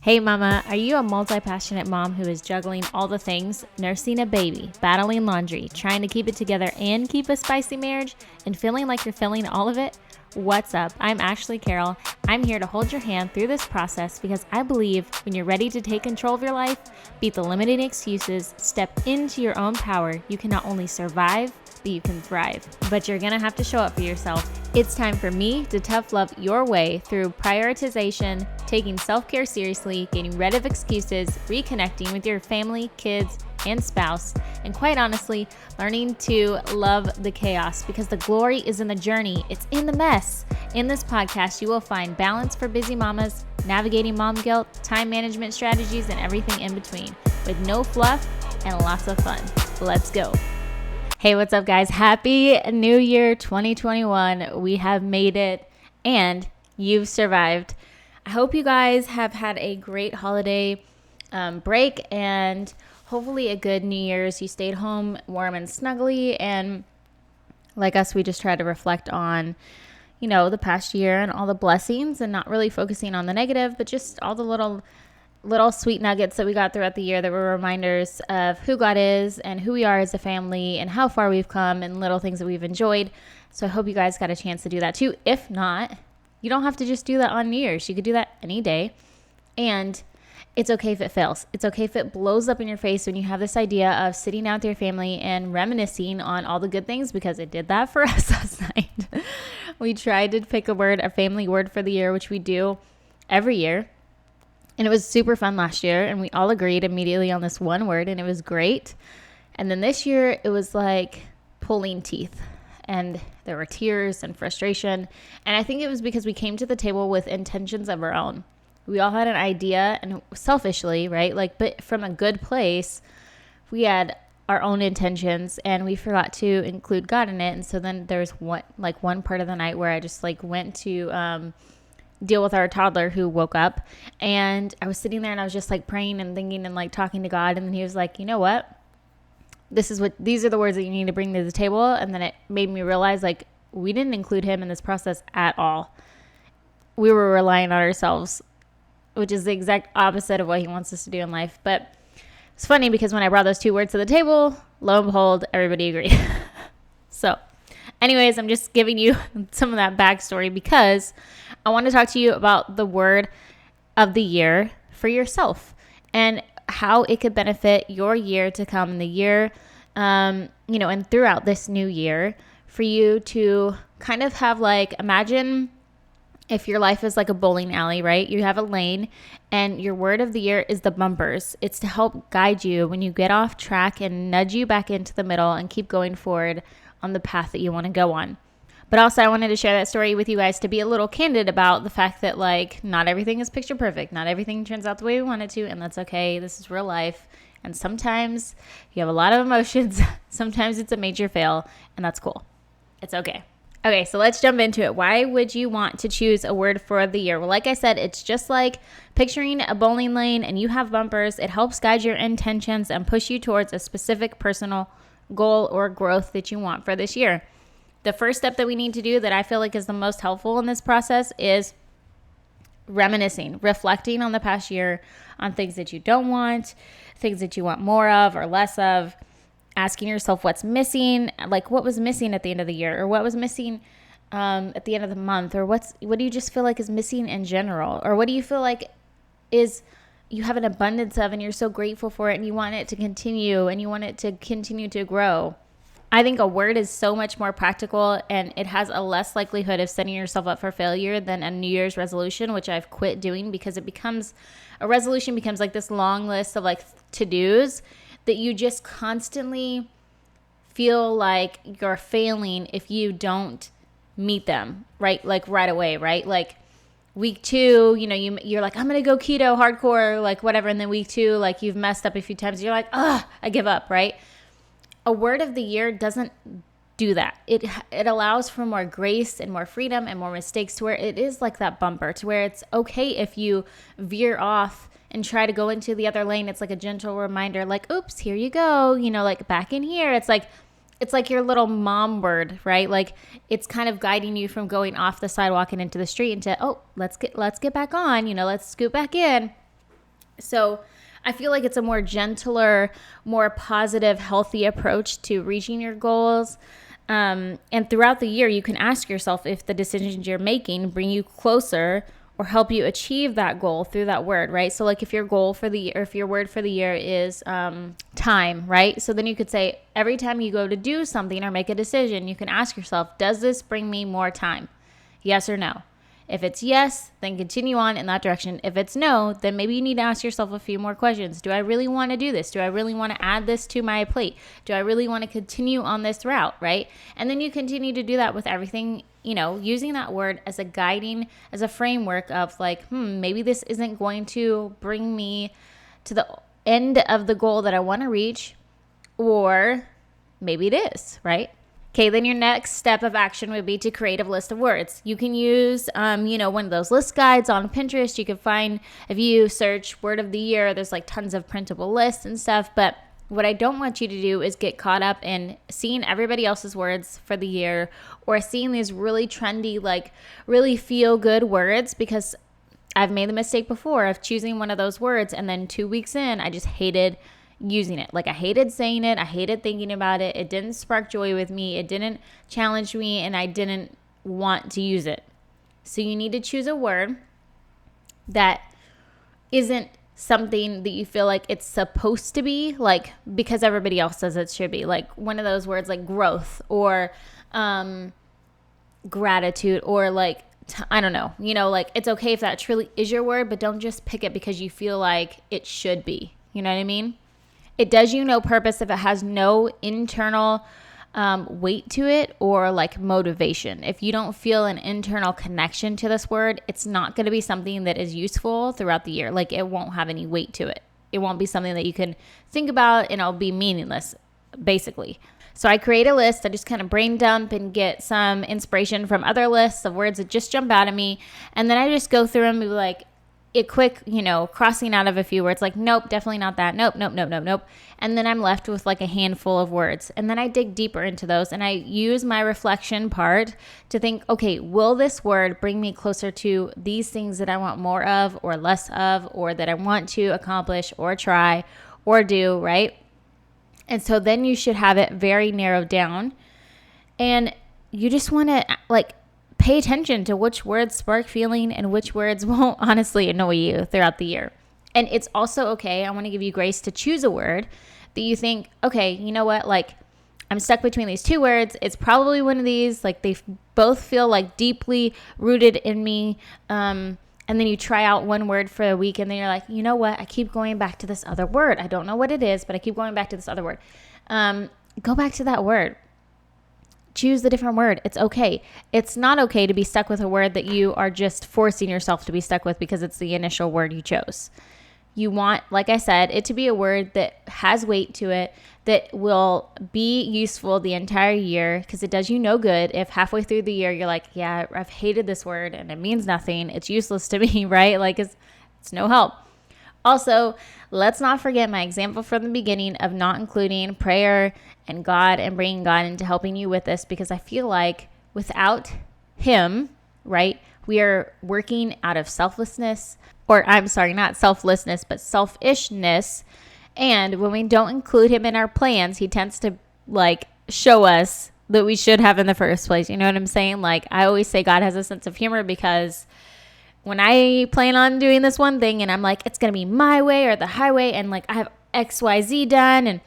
Hey mama, are you a multi-passionate mom who is juggling all the things, nursing a baby, battling laundry, trying to keep it together and keep a spicy marriage, and feeling like you're feeling all of it? What's up? I'm Ashley Carroll. I'm here to hold your hand through this process because I believe when you're ready to take control of your life, beat the limiting excuses, step into your own power, you can not only survive, but you can thrive. But you're gonna have to show up for yourself. It's time for me to tough love your way through prioritization, taking self-care seriously, getting rid of excuses, reconnecting with your family, kids, and spouse, and quite honestly, learning to love the chaos because the glory is in the journey. It's in the mess. In this podcast, you will find balance for busy mamas, navigating mom guilt, time management strategies, and everything in between with no fluff and lots of fun. Let's go. Hey, what's up, guys? Happy New Year 2021. We have made it and you've survived. I hope you guys have had a great holiday break and hopefully a good New Year's. You stayed home warm and snuggly, and like us, we just try to reflect on, the past year and all the blessings and not really focusing on the negative, but just all the little sweet nuggets that we got throughout the year that were reminders of who God is and who we are as a family and how far we've come and little things that we've enjoyed. So I hope you guys got a chance to do that too. If not, you don't have to just do that on New Year's. You could do that any day. And it's okay if it fails. It's okay if it blows up in your face when you have this idea of sitting down with your family and reminiscing on all the good things, because it did that for us last night. We tried to pick a family word for the year, which we do every year. And it was super fun last year, and we all agreed immediately on this one word, and it was great. And then this year, it was like pulling teeth, and there were tears and frustration. And I think it was because we came to the table with intentions of our own. We all had an idea, and selfishly, right? But from a good place, we had our own intentions, and we forgot to include God in it. And so then there's one part of the night where I just went to deal with our toddler who woke up, and I was sitting there and I was just praying and thinking and talking to God. And then he was like, you know what? These are the words that you need to bring to the table. And then it made me realize we didn't include him in this process at all. We were relying on ourselves, which is the exact opposite of what he wants us to do in life. But it's funny because when I brought those two words to the table, lo and behold, everybody agreed. So anyways, I'm just giving you some of that backstory because I want to talk to you about the word of the year for yourself and how it could benefit your year to come in the year, and throughout this new year for you to kind of have imagine if your life is like a bowling alley, right? You have a lane, and your word of the year is the bumpers. It's to help guide you when you get off track and nudge you back into the middle and keep going forward on the path that you want to go on. But also, I wanted to share that story with you guys to be a little candid about the fact that not everything is picture perfect. Not everything turns out the way we want it to, and that's okay. This is real life. And sometimes you have a lot of emotions. Sometimes it's a major fail, and that's cool. It's okay. Okay, so let's jump into it. Why would you want to choose a word for the year? Well, like I said, it's just like picturing a bowling lane and you have bumpers. It helps guide your intentions and push you towards a specific personal goal or growth that you want for this year. The first step that we need to do that I feel like is the most helpful in this process is reminiscing, reflecting on the past year, on things that you don't want, things that you want more of or less of. Asking yourself what's missing, what was missing at the end of the year, or what was missing at the end of the month, or what do you just feel like is missing in general, or what do you feel like is you have an abundance of and you're so grateful for it and you want it to continue and you want it to continue to grow. I think a word is so much more practical and it has a less likelihood of setting yourself up for failure than a New Year's resolution, which I've quit doing because a resolution becomes this long list of to-dos that you just constantly feel like you're failing if you don't meet them, right? Right away, right? Week 2, you're like, I'm going to go keto hardcore, whatever. And then week 2, you've messed up a few times. You're like, I give up, right? A word of the year doesn't do that. It allows for more grace and more freedom and more mistakes to where it is like that bumper to where it's okay if you veer off and try to go into the other lane. It's like a gentle reminder, oops, here you go, back in here. It's like your little mom word, right? It's kind of guiding you from going off the sidewalk and into the street into, let's get back on, let's scoot back in. So I feel like it's a more gentler, more positive, healthy approach to reaching your goals. And throughout the year, you can ask yourself if the decisions you're making bring you closer or help you achieve that goal through that word, right? So like if your goal for the year, if your word for the year is time, right? So then you could say every time you go to do something or make a decision, you can ask yourself, does this bring me more time? Yes or no? If it's yes, then continue on in that direction. If it's no, then maybe you need to ask yourself a few more questions. Do I really want to do this? Do I really want to add this to my plate? Do I really want to continue on this route, right? And then you continue to do that with everything, using that word as a guiding, as a framework of like, maybe this isn't going to bring me to the end of the goal that I want to reach, or maybe it is, right? Okay, then your next step of action would be to create a list of words. You can use, one of those list guides on Pinterest. You can find, if you search word of the year, there's like tons of printable lists and stuff. But what I don't want you to do is get caught up in seeing everybody else's words for the year or seeing these really trendy, like really feel good words, because I've made the mistake before of choosing one of those words and then 2 weeks in, I just hated using it. Like I hated saying it. I hated thinking about it. It didn't spark joy with me. It didn't challenge me, and I didn't want to use it. So you need to choose a word that isn't something that you feel like it's supposed to be, like because everybody else says it should be. Like one of those words like growth or gratitude or like I don't know, like it's okay if that truly is your word, but don't just pick it because you feel like it should be. You know what I mean? It does you no purpose if it has no internal weight to it or like motivation. If you don't feel an internal connection to this word, it's not going to be something that is useful throughout the year. Like it won't have any weight to it. It won't be something that you can think about, and it'll be meaningless, basically. So I create a list. I just kind of brain dump and get some inspiration from other lists of words that just jump out at me. And then I just go through them and be like, it quick, crossing out of a few words like, nope, definitely not that. Nope, nope, nope, nope, nope. And then I'm left with like a handful of words. And then I dig deeper into those and I use my reflection part to think, okay, will this word bring me closer to these things that I want more of or less of, or that I want to accomplish or try or do, right? And so then you should have it very narrowed down. And you just want to pay attention to which words spark feeling and which words won't honestly annoy you throughout the year. And it's also okay, I want to give you grace to choose a word that you think, okay, you know what, like I'm stuck between these two words. It's probably one of these, like they both feel like deeply rooted in me. And then you try out one word for a week and then you're like, you know what, I keep going back to this other word. I don't know what it is, but I keep going back to this other word. Go back to that word. Choose the different word. It's okay. It's not okay to be stuck with a word that you are just forcing yourself to be stuck with because it's the initial word you chose. You want, like I said, it to be a word that has weight to it, that will be useful the entire year, because it does you no good if halfway through the year you're like, yeah, I've hated this word and it means nothing. It's useless to me, right? Like it's no help. Also, let's not forget my example from the beginning of not including prayer and God and bringing God into helping you with this, because I feel like without Him, right, we are working out of selflessness, or I'm sorry, not selflessness, but selfishness. And when we don't include Him in our plans, He tends to show us that we should have in the first place. You know what I'm saying? Like I always say God has a sense of humor, because when I plan on doing this one thing and I'm like, it's going to be my way or the highway, and like I have XYZ done and,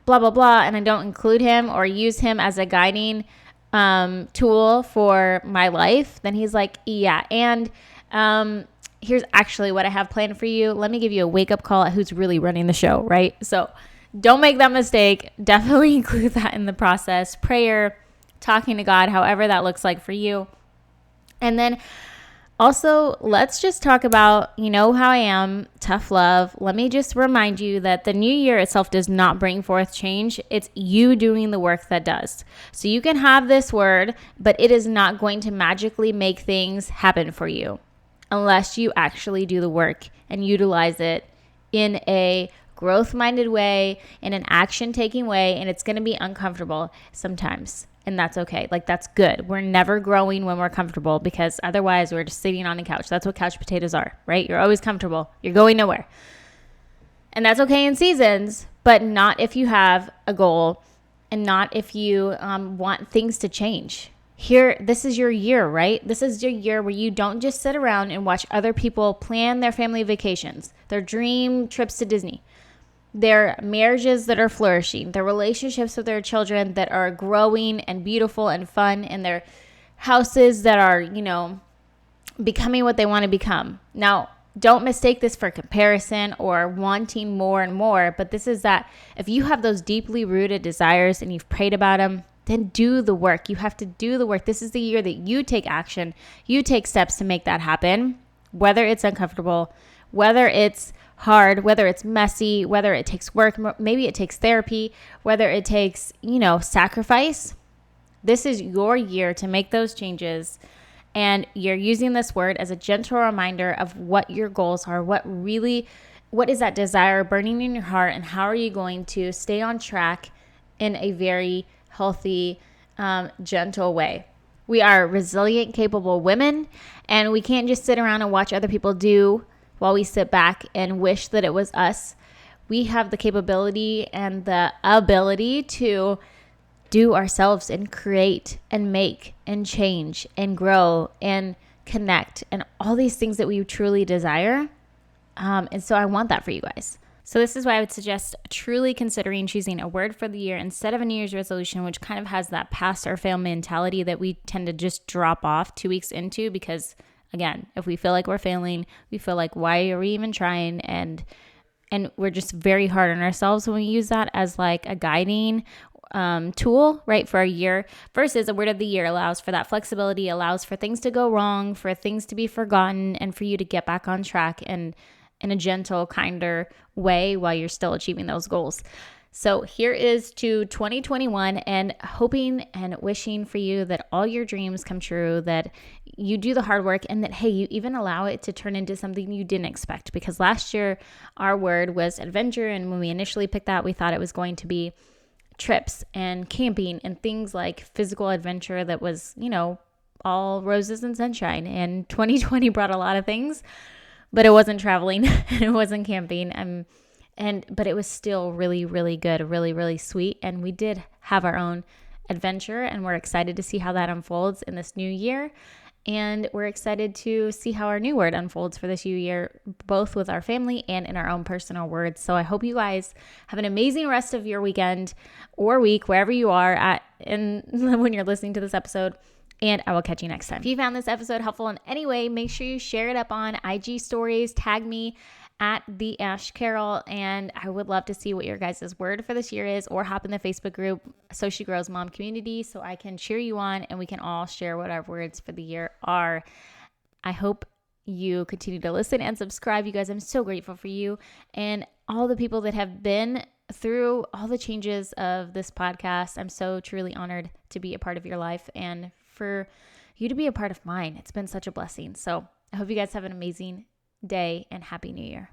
blah, blah, blah, and I don't include Him or use Him as a guiding tool for my life, then He's like, yeah. And here's actually what I have planned for you. Let me give you a wake-up call at who's really running the show, right? So don't make that mistake. Definitely include that in the process. Prayer, talking to God, however that looks like for you. And then also, let's just talk about, how I am, tough love. Let me just remind you that the new year itself does not bring forth change. It's you doing the work that does. So you can have this word, but it is not going to magically make things happen for you unless you actually do the work and utilize it in a growth-minded way, in an action-taking way, and it's going to be uncomfortable sometimes. And that's okay. Like, that's good. We're never growing when we're comfortable, because otherwise we're just sitting on a couch. That's what couch potatoes are, right? You're always comfortable. You're going nowhere. And that's okay in seasons, but not if you have a goal and not if you want things to change. Here, this is your year, right? This is your year where you don't just sit around and watch other people plan their family vacations, their dream trips to Disney, their marriages that are flourishing, their relationships with their children that are growing and beautiful and fun, and their houses that are, becoming what they want to become. Now, don't mistake this for comparison or wanting more and more, but this is that if you have those deeply rooted desires and you've prayed about them, then do the work. You have to do the work. This is the year that you take action. You take steps to make that happen, whether it's uncomfortable, whether it's hard, whether it's messy, whether it takes work, maybe it takes therapy, whether it takes, sacrifice. This is your year to make those changes. And you're using this word as a gentle reminder of what your goals are, what is that desire burning in your heart, and how are you going to stay on track in a very healthy, gentle way. We are resilient, capable women, and we can't just sit around and watch other people do while we sit back and wish that it was us. We have the capability and the ability to do ourselves and create and make and change and grow and connect and all these things that we truly desire. And so I want that for you guys. So this is why I would suggest truly considering choosing a word for the year instead of a New Year's resolution, which kind of has that pass or fail mentality that we tend to just drop off 2 weeks into, because again, if we feel like we're failing, we feel like, why are we even trying? And we're just very hard on ourselves when we use that as like a guiding tool, right, for a year, versus a word of the year allows for that flexibility, allows for things to go wrong, for things to be forgotten, and for you to get back on track and in a gentle, kinder way while you're still achieving those goals. So here is to 2021, and hoping and wishing for you that all your dreams come true, that you do the hard work, and that, hey, you even allow it to turn into something you didn't expect. Because last year our word was adventure, and when we initially picked that, we thought it was going to be trips and camping and things like physical adventure that was, all roses and sunshine. And 2020 brought a lot of things, but it wasn't traveling and it wasn't camping. But it was still really, really good, really, really sweet. And we did have our own adventure, and we're excited to see how that unfolds in this new year. And we're excited to see how our new word unfolds for this new year, both with our family and in our own personal words. So I hope you guys have an amazing rest of your weekend or week, wherever you are at when you're listening to this episode. And I will catch you next time. If you found this episode helpful in any way, make sure you share it up on IG stories, tag me at the Ash Carroll, and I would love to see what your guys' word for this year is, or hop in the Facebook group, So She Grows Mom Community, so I can cheer you on and we can all share what our words for the year are. I hope you continue to listen and subscribe. You guys, I'm so grateful for you and all the people that have been through all the changes of this podcast. I'm so truly honored to be a part of your life and for you to be a part of mine. It's been such a blessing. So I hope you guys have an amazing day and Happy New Year.